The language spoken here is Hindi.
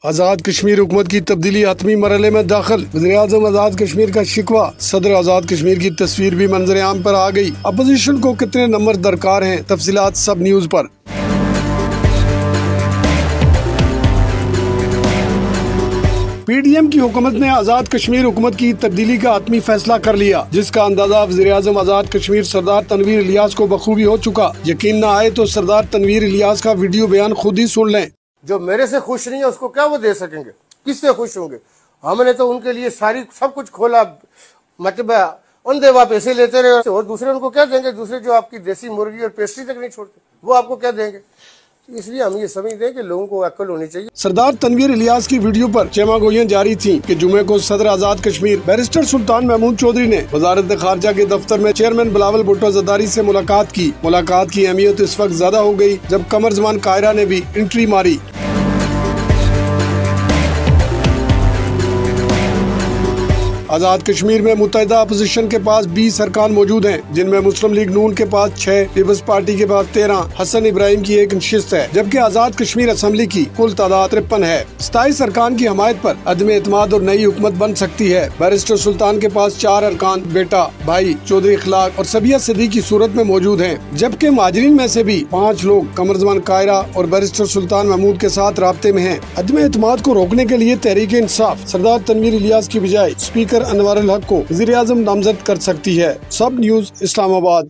आज़ाद कश्मीर हुकूमत की तब्दीली हतमी मरहले में दाखिल। वज़ीर-ए-आज़म आज़ाद कश्मीर का शिकवा। सदर आज़ाद कश्मीर की तस्वीर भी मंजर आम पर आ गई। अपोजिशन को कितने नंबर दरकार हैं, तफसीलात सब न्यूज पर। PDM की हुकूमत ने आज़ाद कश्मीर हुकूमत की तब्दीली का हतमी फैसला कर लिया, जिसका अंदाजा वज़ीर-ए-आज़म आज़ाद कश्मीर सरदार तनवीर इलियास को बखूबी हो चुका। यकीन न आए तो सरदार तनवीर इलियास का वीडियो बयान खुद ही सुन लें। जो मेरे से खुश नहीं है उसको क्या वो दे सकेंगे, किससे खुश होंगे? हमने तो उनके लिए सब कुछ खोला, मतलब अंधेवा पैसे लेते रहे और दूसरे उनको क्या देंगे? दूसरे जो आपकी देसी मुर्गी और पेस्ट्री तक नहीं छोड़ते वो आपको क्या देंगे? इसलिए हम ये समझते हैं कि लोगों को अक्ल होनी चाहिए। सरदार तनवीर इलियास की वीडियो पर चेमागोइयां जारी थीं कि जुमे को सदर आज़ाद कश्मीर बैरिस्टर सुल्तान महमूद चौधरी ने वजारत खारजा के दफ्तर में चेयरमैन बिलावल भुट्टो जरदारी से मुलाकात की। मुलाकात की अहमियत इस वक्त ज्यादा हो गई जब कमर जमान कायरा ने भी एंट्री मारी। आज़ाद कश्मीर में मुत्तहिदा अपोजिशन के पास 20 अरकान मौजूद हैं, जिनमें मुस्लिम लीग नून के पास 6, पीपल्स पार्टी के पास 13, हसन इब्राहिम की एक नशिस्त है, जबकि आज़ाद कश्मीर असम्बली की कुल तादाद 53 है। 27 अरकान की हमायत पर अदम एतमाद और नई हुकूमत बन सकती है। बैरिस्टर सुल्तान के पास 4 अरकान बेटा, भाई, चौधरी इखलाक और सबिया सदीक की सूरत में मौजूद है, जबकि माजरीन में से भी 5 लोग कमर जमान कायरा और बैरिस्टर सुल्तान महमूद के साथ राब्ते में हैं। अदम एतमाद को रोकने के लिए तहरीक इंसाफ सरदार तनवीर इलियास की बजाय स्पीकर अनवर अल हक को वज़ीर-ए-आज़म नामजद कर सकती है। सब न्यूज़ इस्लामाबाद।